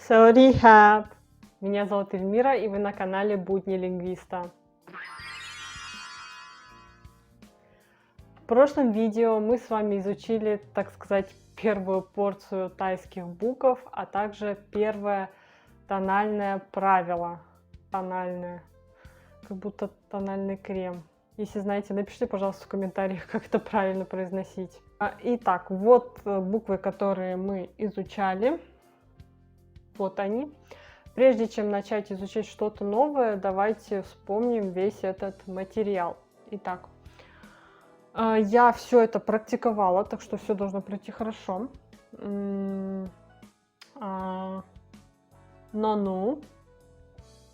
Сорихаб! Меня зовут Эльмира, и вы на канале Будни Лингвиста. В прошлом видео мы с вами изучили, так сказать, первую порцию тайских букв, а также первое тональное правило. Тональное. Как будто тональный крем. Если знаете, напишите, пожалуйста, в комментариях, как это правильно произносить. Итак, вот буквы, которые мы изучали. Вот они. Прежде чем начать изучать что-то новое, давайте вспомним весь этот материал. Итак, я все это практиковала, так что все должно пройти хорошо. Нону,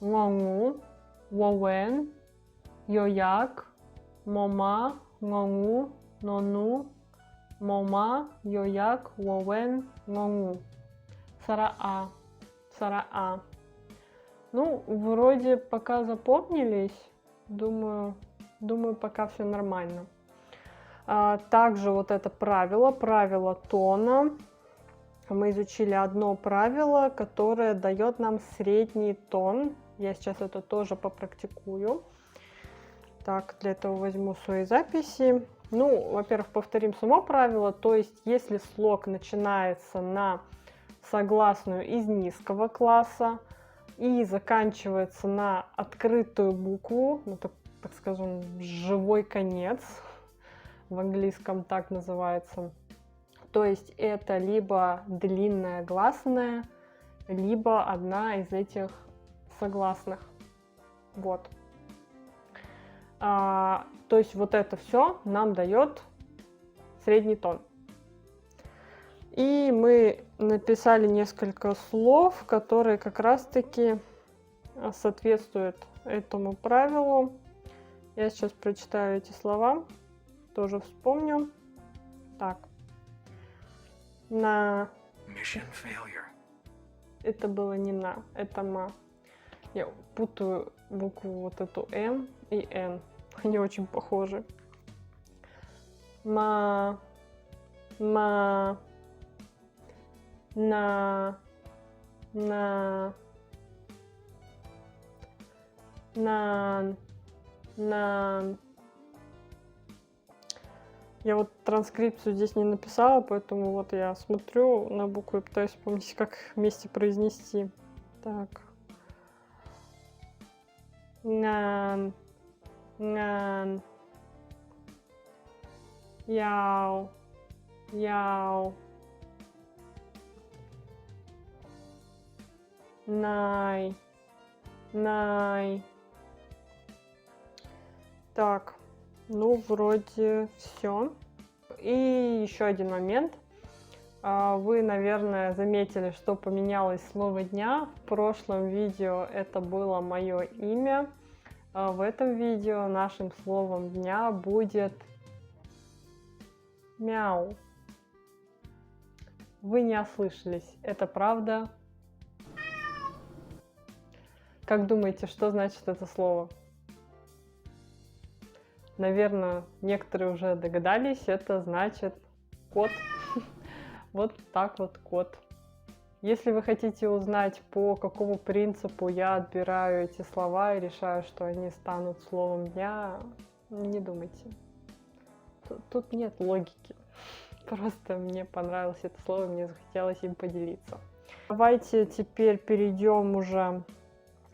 вонгу, вовен, йояк, мома, гонгу, нону, мома, йояк, вовен, гонгу. Сараа. Сараа. Ну, вроде пока запомнились. Думаю, пока все нормально. Также вот это правило тона. Мы изучили одно правило, которое дает нам средний тон. Я сейчас это тоже попрактикую. Так, для этого возьму свои записи. Ну, во-первых, повторим само правило. То есть, если слог начинается на согласную из низкого класса и заканчивается на открытую букву, ну, так скажем, живой конец, в английском так называется, то есть это либо длинная гласная, либо одна из этих согласных. Вот. То есть вот это все нам дает средний тон. И мы написали несколько слов, которые как раз-таки соответствуют этому правилу. Я сейчас прочитаю эти слова, тоже вспомню. Так. На. Это было не на, это ма. Я путаю букву вот эту М и Н. Они очень похожи. Ма. На, Я вот транскрипцию здесь не написала, поэтому вот я смотрю на букву и пытаюсь вспомнить, как вместе произнести. Так. Яо. Най. Так, ну вроде все. И еще один момент. Вы, наверное, заметили, что поменялось слово дня. В прошлом видео это было мое имя. В этом видео нашим словом дня будет мяу. Вы не ослышались, это правда. Как думаете, что значит это слово? Наверное, некоторые уже догадались, это значит кот. Вот так вот кот. Если вы хотите узнать, по какому принципу я отбираю эти слова и решаю, что они станут словом дня, не думайте. Тут нет логики. Просто мне понравилось это слово, мне захотелось им поделиться. Давайте теперь перейдем уже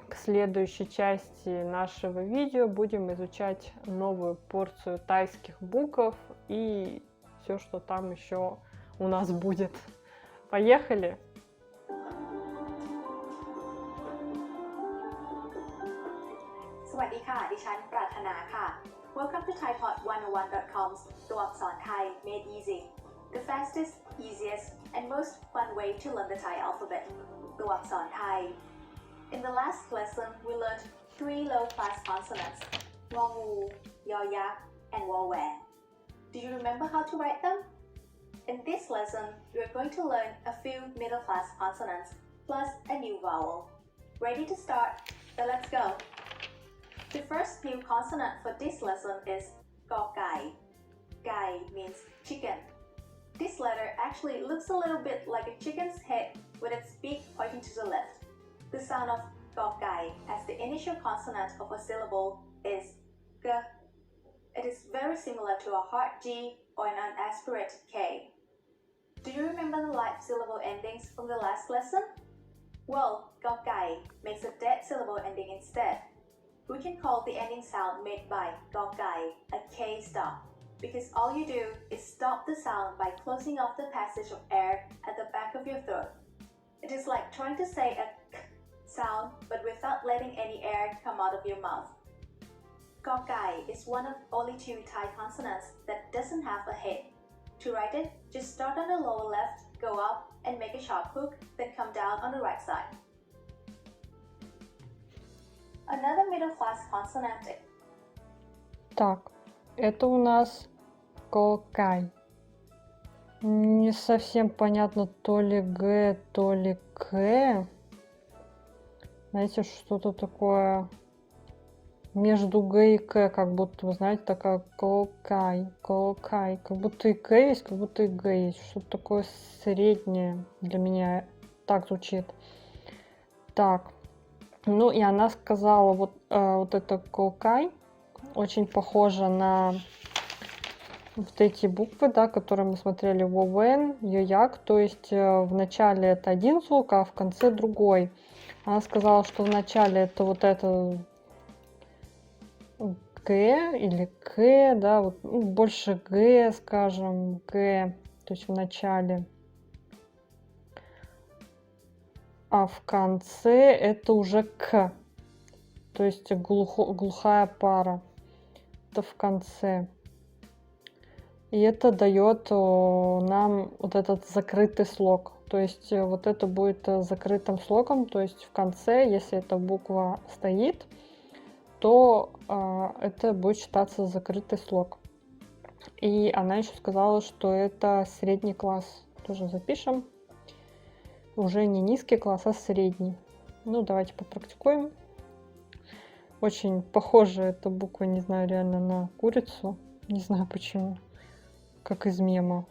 к следующей части нашего видео. Будем изучать новую порцию тайских букв и все, что там еще у нас будет. Поехали! Welcome to ThaiPod101.com's ตัวอักษรไทย made easy, the fastest, easiest, and most fun way to learn the Thai alphabet. ตัวอักษรไทย. In the last lesson, we learned 3 low-class consonants: Ngongu, Yoyak, and Wawang. Do you remember how to write them? In this lesson, we are going to learn a few middle-class consonants, plus a new vowel. Ready to start? Then let's go. The first new consonant for this lesson is Gao Gai. Gai means chicken. This letter actually looks a little bit like a chicken's head with its beak pointing to the left. The sound of Gokkai as the initial consonant of a syllable is G. It is very similar to a hard G or an unaspirated K. Do you remember the light syllable endings from the last lesson? Well, Gokkai makes a dead syllable ending instead. We can call the ending sound made by Gokkai a K stop, because all you do is stop the sound by closing off the passage of air at the back of your throat. It is like trying to say a K sound but without letting any air come out of your mouth. Gokkai is one of only 2 Thai consonants that doesn't have a head. To write it, just start on the lower left, go up, and make a sharp hook, then come down on the right side. Another middle class consonant. Так, это у нас Гокай. Не совсем понятно, то ли Г, то ли К. Знаете, что-то такое между Г и К, как будто, вы знаете, такая Гокай, Гокай. Как будто и К есть, как будто и Г есть. Что-то такое среднее для меня так звучит. Так, ну и она сказала, вот это Гокай очень похоже на вот эти буквы, да, которые мы смотрели, Вовен, Йояк, то есть в начале это один звук, а в конце другой. Она сказала, что в начале это вот это Г или К, да, вот, ну, больше Г, скажем, Г, то есть в начале. А в конце это уже К, то есть глухая пара. Это в конце. И это дает нам вот этот закрытый слог. То есть вот это будет закрытым слогом, то есть в конце, если эта буква стоит, то это будет считаться закрытый слог. И она еще сказала, что это средний класс. Тоже запишем. Уже не низкий класс, а средний. Ну, давайте попрактикуем. Очень похожа эта буква, не знаю, реально на курицу. Не знаю почему. Как из мема.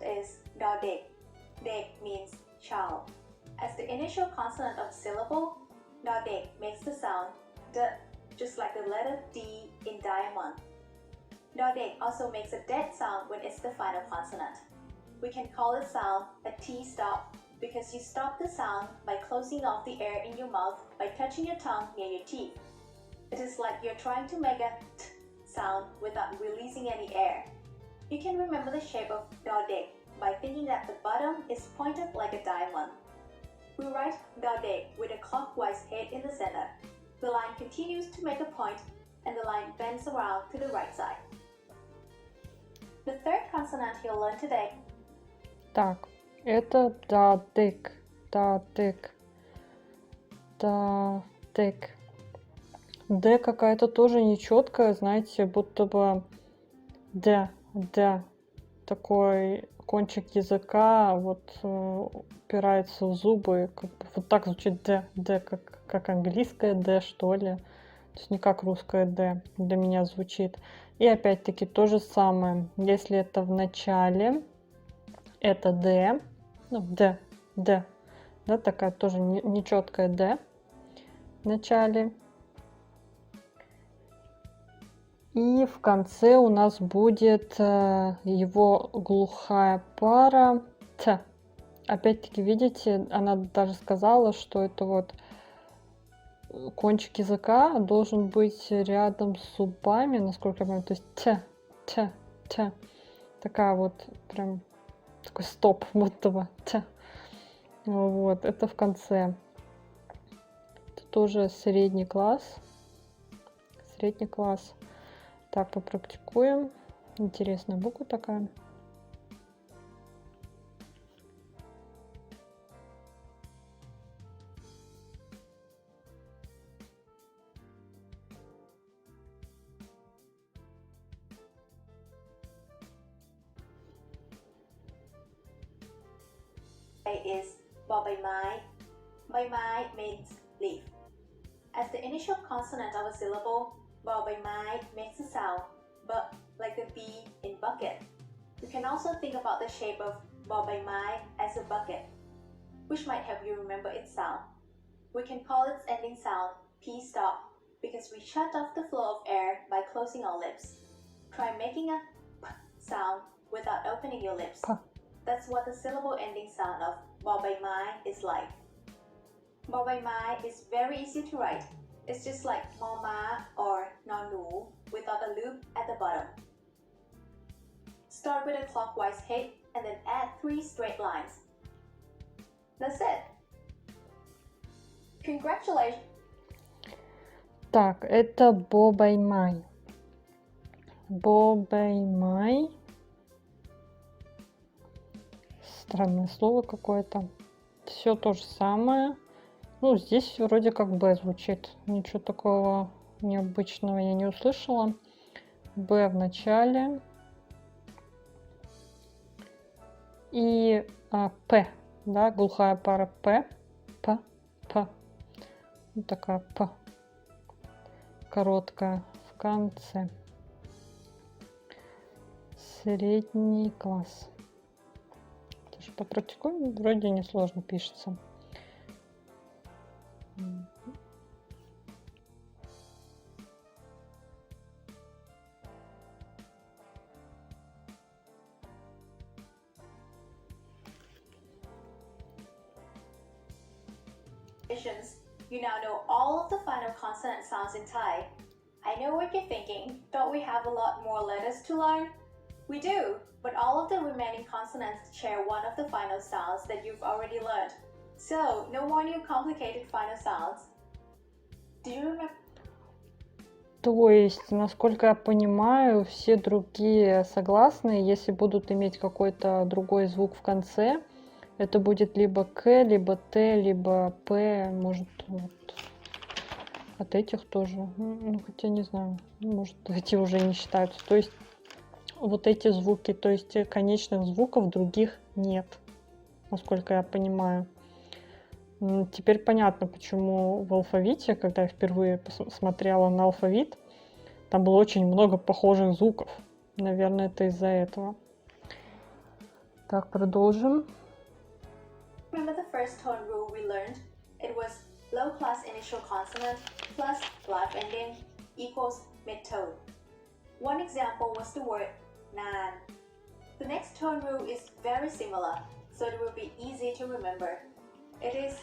Is Dodek. Dek means child. As the initial consonant of syllable, Dodek makes the sound D, just like the letter D in diamond. Dodek also makes a dead sound when it's the final consonant. We can call this sound a T stop because you stop the sound by closing off the air in your mouth by touching your tongue near your teeth. It is like you're trying to make a T sound without releasing any air. You can remember the shape of Dodek by thinking that the bottom is pointed like a diamond. We write Dodek with a clockwise head in the center. The line continues to make a point and the line bends around to the right side. The third consonant you'll learn today. Так, это дадык, дадык, дадык. Д какая-то тоже нечеткая, знаете, будто бы Д, такой кончик языка вот упирается в зубы, как бы вот так звучит Д, как английское Д, что ли. То есть не как русское Д для меня звучит. И опять-таки то же самое. Если это в начале, это Д, ну, Д, да, такая тоже нечеткая Д в начале. И в конце у нас будет его глухая пара Т. Опять-таки, видите, она даже сказала, что это вот кончик языка должен быть рядом с зубами, насколько я понимаю. То есть Т. Такая вот прям такой стоп, будто бы Т. Вот, это в конце. Это тоже средний класс. Средний класс. Так, попрактикуем. Интересная буква такая. is บอใบไม้ ใบไม้ means leaf. As the initial consonant of a syllable, บอใบไม้ makes a sound, but like the B in bucket. You can also think about the shape of บอใบไม้ as a bucket, which might help you remember its sound. We can call its ending sound P-stop because we shut off the flow of air by closing our lips. Try making a P sound without opening your lips. P. That's what the syllable ending sound of บอใบไม้ is like. บอใบไม้ is very easy to write. It's just like มอม้า or นอนหนู without a loop at the bottom. Start with a clockwise hit and then add 3 straight lines. That's it. Congratulations. Так, это бобаймай. Бобаймай. Странное слово какое-то. Все то же самое. Ну, здесь вроде как Б звучит. Ничего такого необычного я не услышала. Б в начале. И П. Да, глухая пара П. П. П. Вот такая П. Короткая в конце. Средний класс. Тоже попрактикуем. Вроде несложно пишется. You now know all of the final consonant sounds in Thai. I know what you're thinking. Don't we have a lot more letters to learn? We do, but all of the remaining consonants share one of the final sounds that you've already learned. So, no more new complicated final sounds. Do you remember? То есть, насколько я понимаю, все другие согласные, если будут иметь какой-то другой звук в конце, это будет либо К, либо Т, либо П, может, вот от этих тоже. Ну, хотя не знаю, может, эти уже не считаются. То есть, вот эти звуки, то есть конечных звуков других нет, насколько я понимаю. Теперь понятно, почему в алфавите, когда я впервые смотрела на алфавит, там было очень много похожих звуков. Наверное, это из-за этого. Так, продолжим. Remember the first tone rule we learned? It was low class initial consonant plus live ending equals mid-tone. One example was the word nan. The next tone rule is very similar, so it will be easy to remember. It is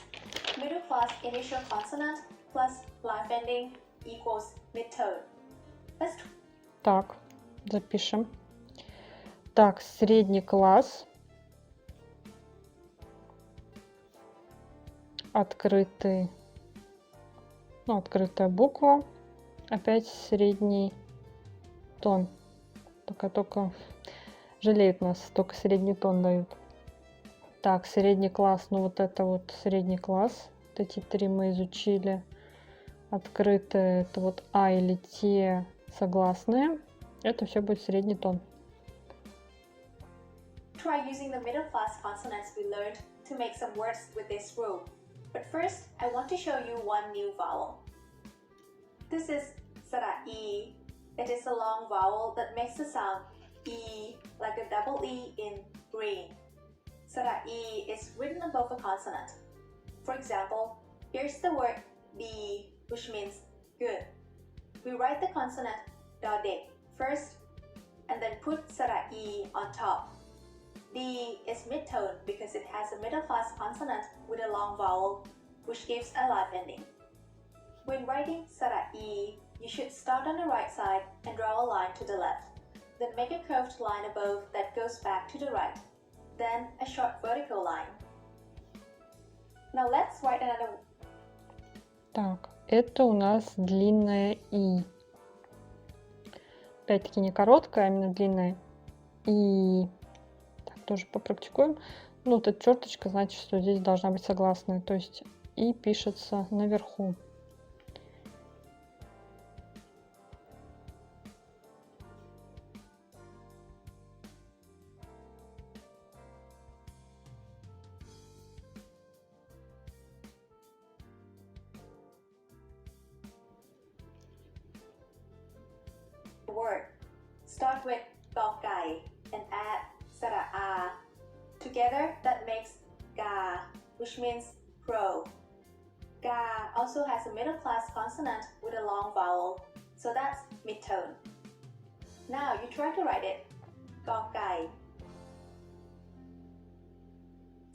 middle class initial consonant plus live ending equals mid-tone. Let's Так, запишем. Так, средний класс. Открытый, ну, открытая буква. Опять средний тон. Только жалеют нас, только средний тон дают. Так, средний класс, ну вот это вот средний класс. Вот эти три мы изучили. Открытые, это вот А или те согласные. Это все будет средний тон. try using the middle class consonants we learned to make some words with this rule. But first, I want to show you one new vowel. This is sara-e. It is a long vowel that makes the sound E like a double E in green. Sara-e is written above a consonant. For example, here's the word B, which means good. We write the consonant dode first and then put sara-e on top. D is mid-tone because it has a middle class consonant with a long vowel, which gives a live ending. When writing sara-e, you should start on the right side and draw a line to the left. Then make a curved line above that goes back to the right. Then a short vertical line. Now let's write another. Так, это у нас длинное И. Опять-таки не короткое, а именно длинное И. Так, тоже попрактикуем. Ну, вот эта черточка значит, что здесь должна быть согласная. То есть И пишется наверху. Start with กอไก่ and add สระอา Together that makes กา which means crow. Ga also has a middle class consonant with a long vowel, so that's mid-tone. Now you try to write it. กอไก่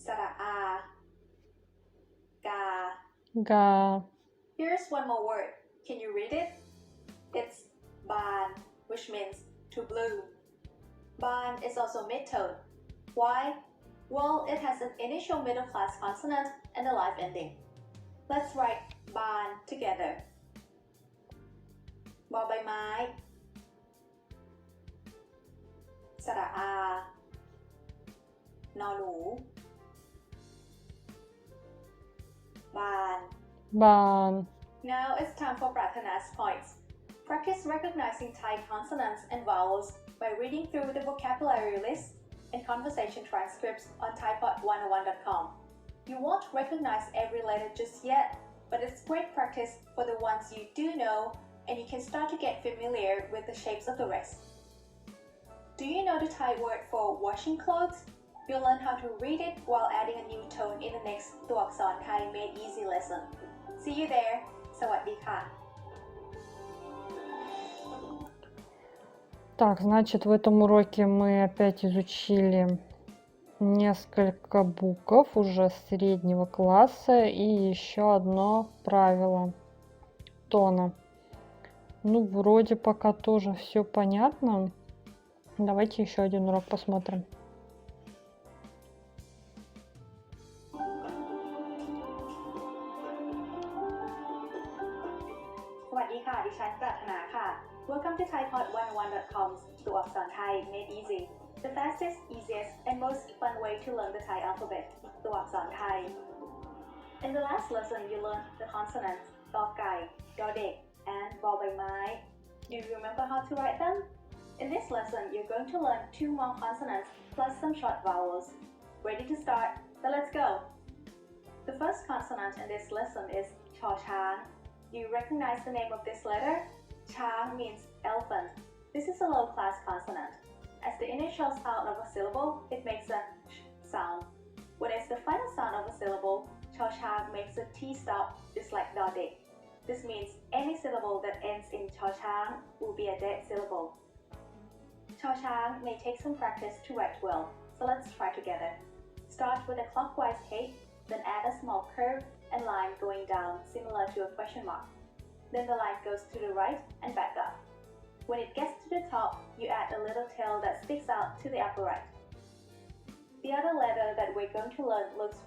สระอา กา Ga. Here's one more word. Can you read it? It's ban, which means to bloom. Ban is also mid-tone. Why? Well, it has an initial middle class consonant and a live ending. Let's write ban together. บอใบไม้ สระอา นอหนู บาน Ban. Now it's time for Pratana's points. Practice recognizing Thai consonants and vowels by reading through the vocabulary list and conversation transcripts on ThaiPod101.com. You won't recognize every letter just yet, but it's great practice for the ones you do know, and you can start to get familiar with the shapes of the rest. Do you know the Thai word for washing clothes? You'll learn how to read it while adding a new tone in the next ตัวอักษรไทย Made Easy lesson. See you there. สวัสดีค่ะ Так, значит, в этом уроке мы опять изучили несколько букв уже среднего класса и еще одно правило тона. Ну, вроде пока тоже все понятно. Давайте еще один урок посмотрим. สวัสดีค่ะ ดิฉันปรารถนาค่ะ Welcome to ThaiPod101.com's ตัวอักษรไทย Made Easy, the fastest, easiest, and most fun way to learn the Thai alphabet. ตัวอักษรไทย In the last lesson, you learned the consonants กอไก่ ดอเด็ก and บอใบไม้ Do you remember how to write them? In this lesson, you're going to learn 2 more consonants plus some short vowels. Ready to start? Then let's go. The first consonant in this lesson is ชอช้าง Do you recognize the name of this letter? Chang means elephant. This is a low-class consonant. As the initial sound of a syllable, it makes a sh sound. When it's the final sound of a syllable, Chao Chang makes a T stop just like Dodek. This means any syllable that ends in Chao Chang will be a dead syllable. Chao Chang may take some practice to write well, so let's try together. Start with a clockwise shape, then add a small curve and line going down similar to a question mark. Then the line goes to the right and back up. When it gets to the top, you add a little tail that sticks out to the upper right. The other letter that we're going to learn looks...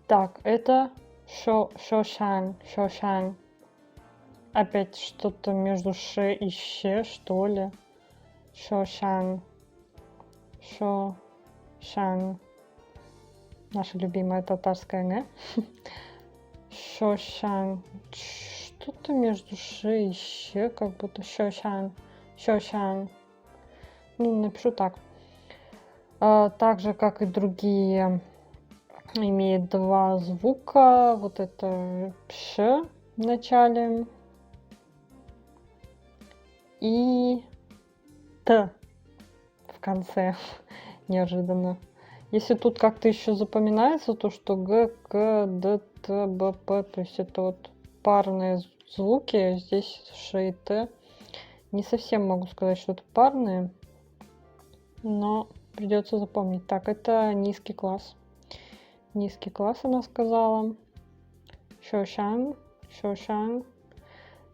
Так, это Шошан. Шошан. Опять что-то между ше и ще, что ли. Шошан. Шошан. Наша любимая татарская Г. Шошан. Что-то между ше и ще, как будто Шошан. Шошан. Ну, напишу так. Так же, как и другие, имеет 2 звука. Вот это ш в начале и т в конце. Неожиданно. Если тут как-то еще запоминается, то что г, к, д, т, б, п, то есть это вот парные звуки, здесь ш и т. Не совсем могу сказать, что это парные, но придется запомнить. Так, это низкий класс. Низкий класс, она сказала. Шошан, Шошан.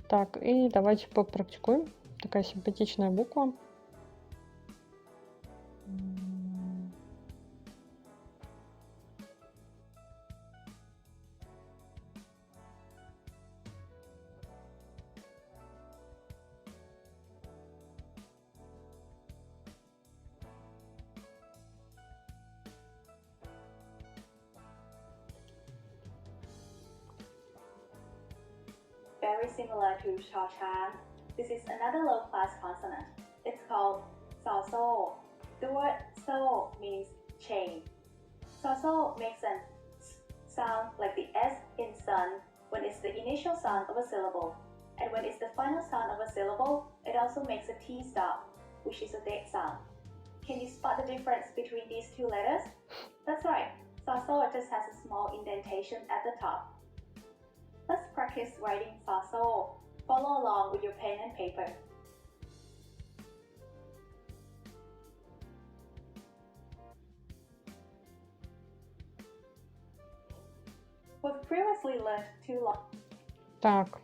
Так, и давайте попрактикуем. Такая симпатичная буква. Very similar to Chao Chang, this is another low-class consonant. It's called Sao So. The word So means chain. Sao So makes an S sound like the S in sun when it's the initial sound of a syllable. And when it's the final sound of a syllable, it also makes a T stop, which is a dead sound. Can you spot the difference between these two letters? That's right, Saso just has a small indentation at the top. Let's practice writing Saso. Follow along with your pen and paper. We've previously learned two long. Так.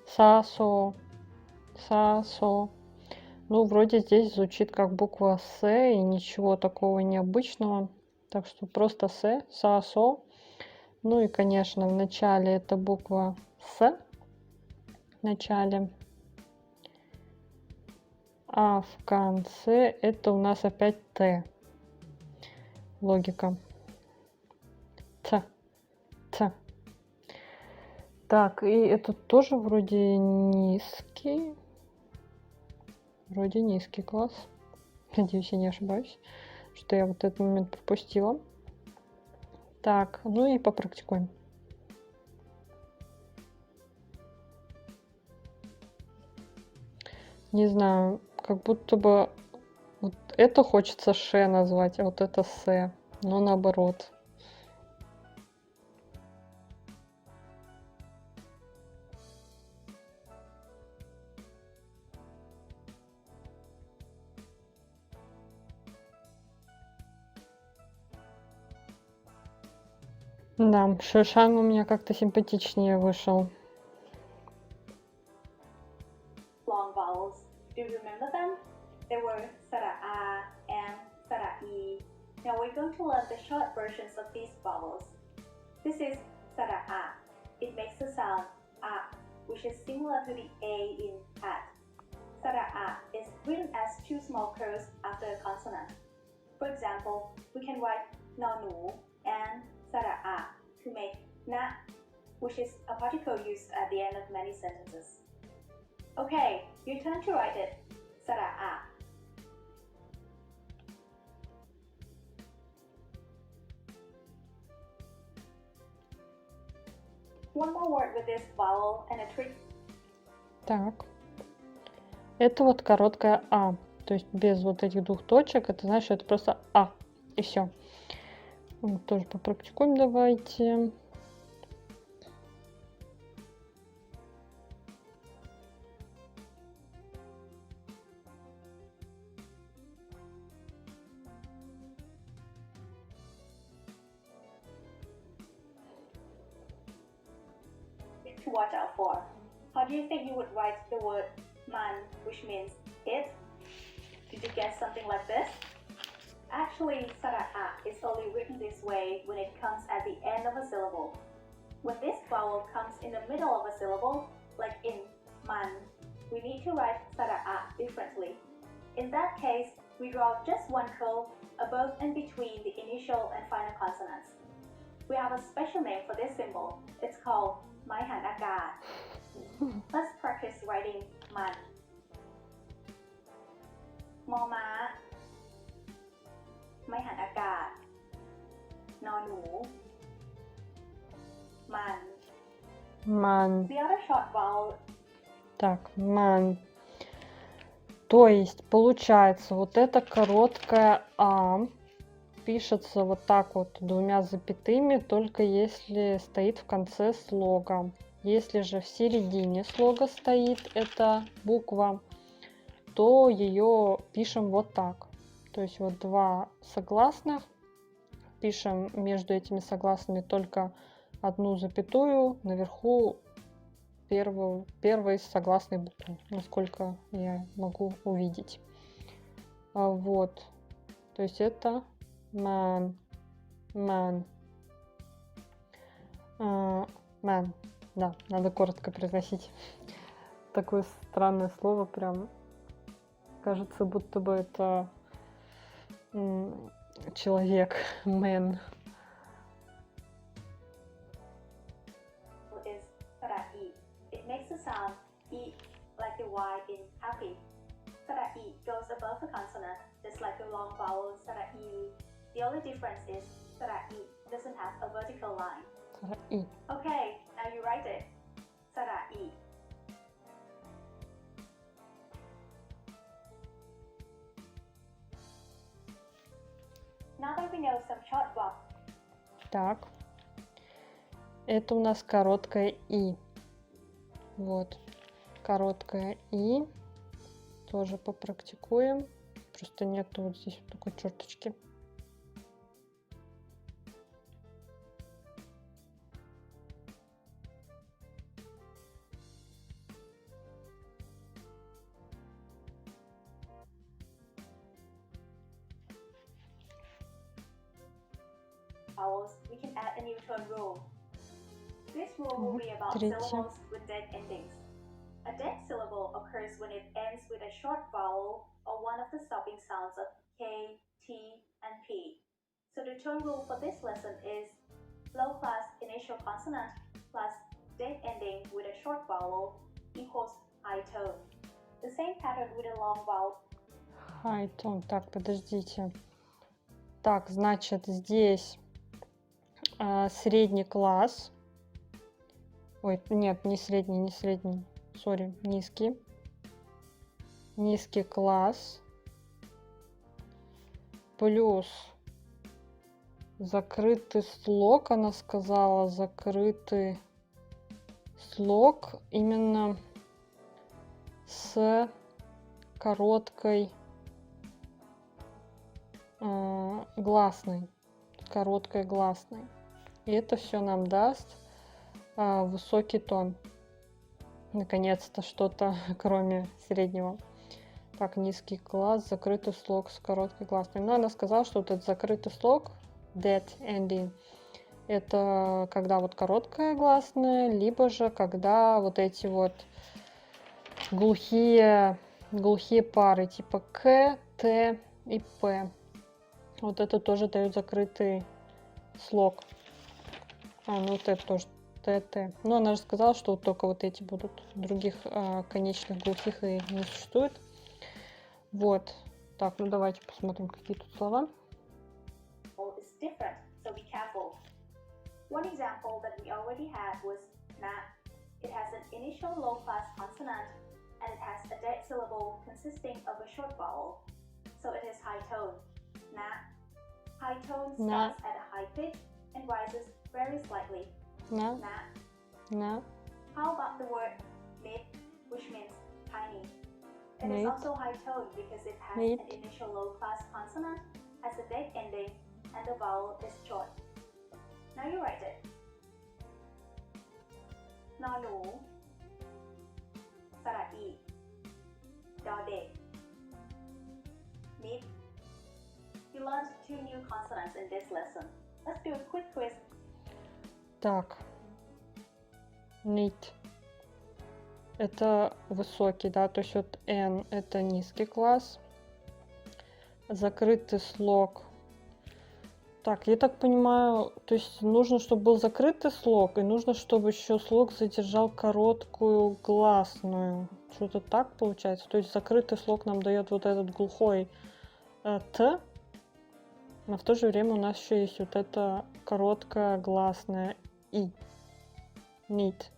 Сасо. Сасо. Ну, вроде здесь звучит как буква С, и ничего такого необычного. Так что просто С, Сасо. Ну и, конечно, в начале это буква С. В начале. А в конце это у нас опять Т. Логика. Т. Т. Так, и этот тоже вроде низкий. Вроде низкий класс. Надеюсь, я не ошибаюсь, что я вот этот момент пропустила. Так, ну и попрактикуем. Не знаю, как будто бы вот это хочется Ш назвать, а вот это С. Но наоборот. Да, Шишан у меня как-то симпатичнее вышел. Long vowels. Do you remember them? They were Sara-A and Sara-E. Now we're going to learn the short versions of these vowels. This is Sara-A. It makes the sound A, which is similar to the A in at. Sara-A is written as two small curls after a consonant. For example, we can write Nonu and Sara-A to make Na, which is a particle used at the end of many sentences. Okay, your turn to write it. Sara-A. One more word with this vowel and a trick. Так. Это вот короткое А. То есть без вот этих двух точек. Это значит, что это просто А. И все. Тоже попрактикуем давайте. To watch out for. How do you think you would write the word man, which means it? Did you guess something like this? Actually, Sara-A is only written this way when it comes at the end of a syllable. When this vowel comes in the middle of a syllable, like in man, we need to write Sara-A differently. In that case, we draw just one curl above and between the initial and final consonants. We have a special name for this symbol. It's called Mai Han Akat. Let's practice writing man. Mo Ma. Mai Han Akat. Nonu. Man. Ман. The other short vowel. Так, ман. То есть, получается, вот это короткое А пишется вот так вот двумя запятыми, только если стоит в конце слога. Если же в середине слога стоит эта буква, то ее пишем вот так. То есть вот два согласных, пишем между этими согласными только одну запятую, наверху первой согласной буквы, насколько я могу увидеть. Вот. То есть это man. Man. Man. Да, надо коротко произносить. Такое странное слово, прям кажется, будто бы это человек. Man. Is Sara-E. It makes the sound E like the Y in happy. Sara-E goes above the consonant, just like the long vowel Sara-E. The only difference is Sara-E doesn't have a vertical line. Сара-И. Okay, now you write it. Sara-E. Now that we know some short vowels, Так. Это у нас короткое «и». Вот. Короткое «и». Тоже попрактикуем. Просто нету вот здесь вот такой черточки. vowels, we can add a new tone rule. This rule will be about Третье. syllables with dead endings. A dead syllable occurs when it ends with a short vowel or one of the stopping sounds of K, T, and P. So the tone rule for this lesson is low class initial consonant plus dead ending with a short vowel equals high tone. The same pattern with a long vowel. High tone. Так, подождите. Так, значит, здесь средний класс. Ой, нет, не средний. Сори, низкий. Низкий класс. Плюс закрытый слог, она сказала, закрытый слог именно с короткой гласной. Короткой гласной. И это все нам даст высокий тон. Наконец-то что-то, кроме среднего. Так, низкий класс, закрытый слог с короткой гласной. Но она сказала, что вот этот закрытый слог, dead ending, это когда вот короткая гласная, либо же когда вот эти вот глухие пары, типа К, Т и П. Вот это тоже дает закрытый слог. Ну вот это тоже Т, Т. Но она же сказала, что вот только вот эти будут. Других конечных глухих и не существует. Вот. Так, ну давайте посмотрим, какие тут слова. Is different, so be careful. One example that we already had was na. It has an initial low class consonant and it has a dead syllable consisting of a short vowel, so it is high tone. Na. High tone starts at a high pitch and rises very slightly. На. Na. На. How about the word mid, which means tiny? It Mid. is also high tone because it has Mid. an initial low class consonant, has a dead ending, and the vowel is short. Now you write it. Nonu, Sarai, Dode, Mid. You learned 2 new consonants in this lesson. Let's do a quick quiz. Так. Нит. Это высокий, да, то есть вот N это низкий класс. Закрытый слог. Так, я так понимаю, то есть нужно, чтобы был закрытый слог, и нужно, чтобы еще слог задержал короткую гласную. Что-то так получается. То есть закрытый слог нам дает вот этот глухой Т, но в то же время у нас еще есть вот это короткая гласная И. Нит.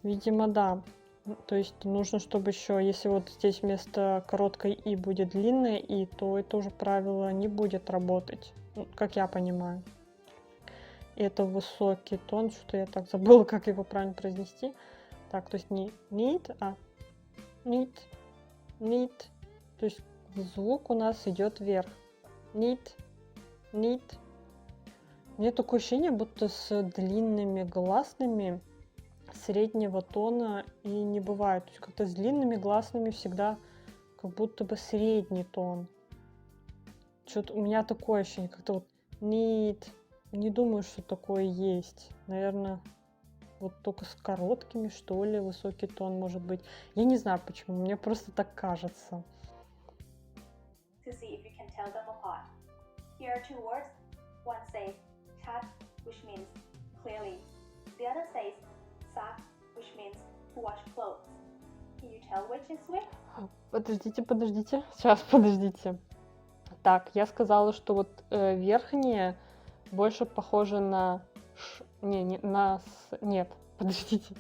Видимо, да. То есть нужно, чтобы еще, если вот здесь вместо короткой И будет длинное И, то это уже правило не будет работать, как я понимаю. И это высокий тон, что я так забыла, как его правильно произнести. Так, то есть не нит, а нит, нит. То есть звук у нас идет вверх. Нит, нит. Мне такое ощущение, будто с длинными гласными среднего тона и не бывает. То есть как-то с длинными гласными всегда как будто бы средний тон. Что-то у меня такое ощущение, как-то вот нит. Не думаю, что такое есть. Наверное, вот только с короткими, что ли, высокий тон может быть. Я не знаю почему, мне просто так кажется. To see if you can tell them apart. Here are 2 words. One says chat, which means clearly. The other says sak, which means to wash clothes. Can you tell which is which? Подождите. Сейчас, подождите. Так, я сказала, что вот верхнее больше похоже на нет, подождите.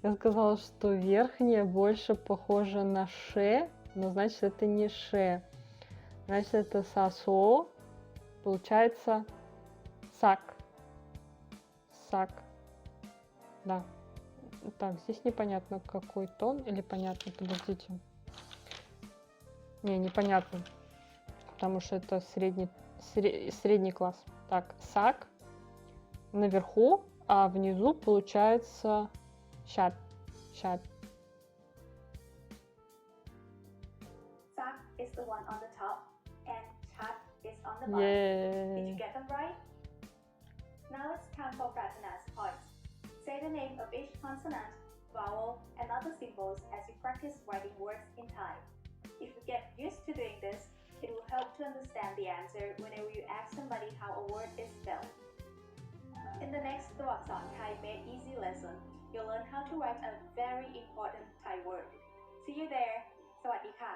Я сказала, что верхнее больше похоже на ше, но значит это не ше. Значит это сасо, получается сак. Сак. Да. Так, здесь непонятно какой тон, или понятно, подождите. Не, непонятно, потому что это средний класс. Так, сак наверху, а внизу получается шат. Шат. Sak is the one on the top, and chat is on the bottom. Did you get them right? Now it's time for Pratana's points. Say the name of each consonant, vowel, and other symbols as you practice writing words in Thai. If you get used to doing this, it will help to understand the answer whenever you ask somebody how a word is spelled. In the next Tuaksan Thai Made Easy lesson, you'll learn how to write a very important Thai word. See you there. สวัสดีค่ะ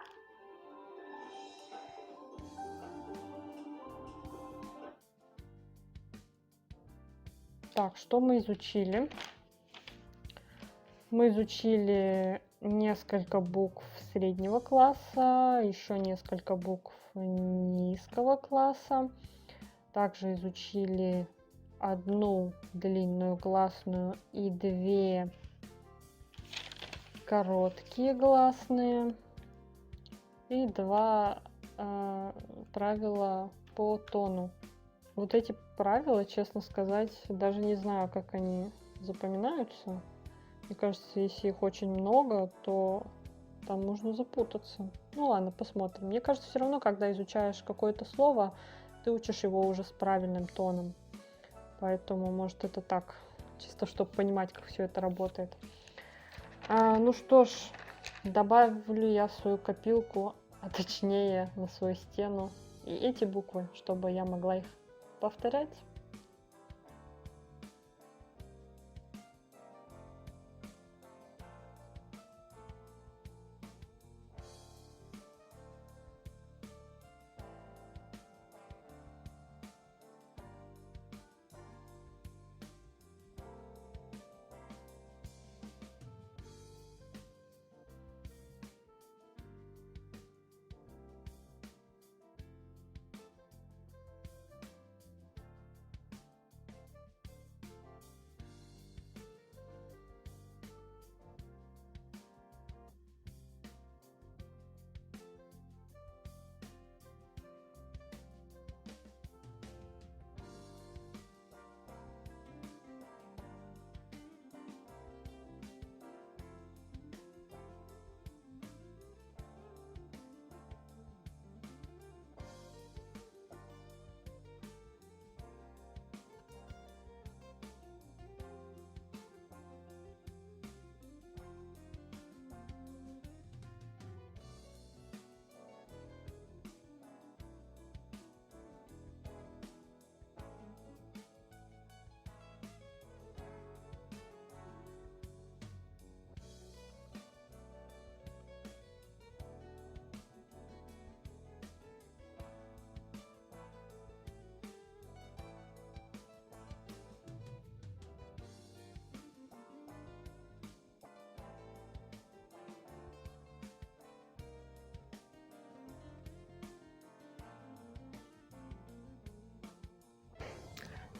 Так, что мы изучили? Мы изучили несколько букв среднего класса, еще несколько букв низкого класса. Также изучили одну длинную гласную и две короткие гласные. И два правила по тону. Вот эти правила, честно сказать, даже не знаю, как они запоминаются. Мне кажется, если их очень много, то там можно запутаться. Ну ладно, посмотрим. Мне кажется, все равно, когда изучаешь какое-то слово, ты учишь его уже с правильным тоном. Поэтому, может, это так, чисто чтобы понимать, как все это работает. Ну что ж, добавлю я в свою копилку, а точнее на свою стену, и эти буквы, чтобы я могла их повторять.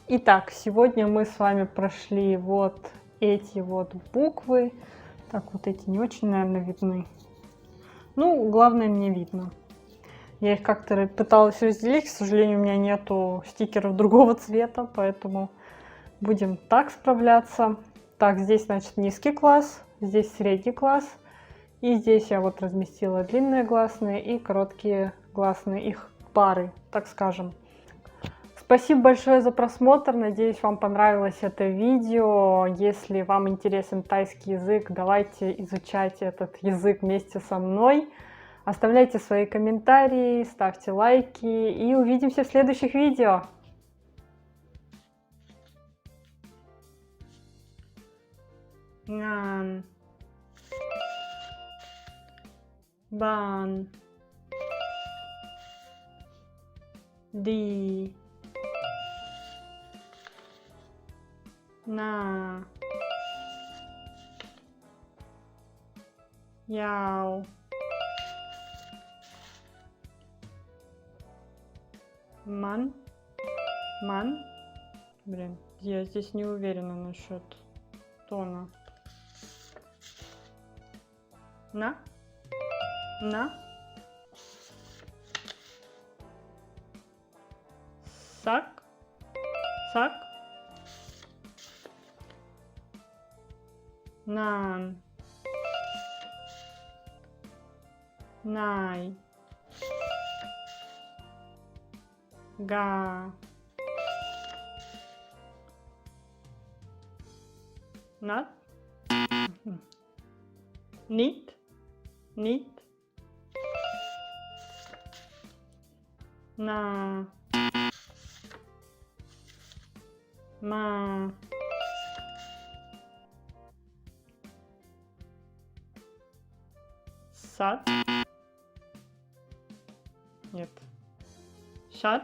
Итак, сегодня мы с вами прошли вот эти вот буквы. Так, вот эти не очень, наверное, видны. Ну, главное, мне видно. Я их как-то пыталась разделить, к сожалению, у меня нету стикеров другого цвета, поэтому будем так справляться. Так, здесь, значит, низкий класс, здесь средний класс. И здесь я вот разместила длинные гласные и короткие гласные, их пары, так скажем. Спасибо большое за просмотр, надеюсь, вам понравилось это видео. Если вам интересен тайский язык, давайте изучать этот язык вместе со мной. Оставляйте свои комментарии, ставьте лайки и увидимся в следующих видео. Ngàn Bàn Đi Na Yào Mắn Ман. Блин, я здесь не уверена насчет тона. На. Сак. Нан. Най. Га. Нат. Нит. На. Ма. Сад. Нет. Шат.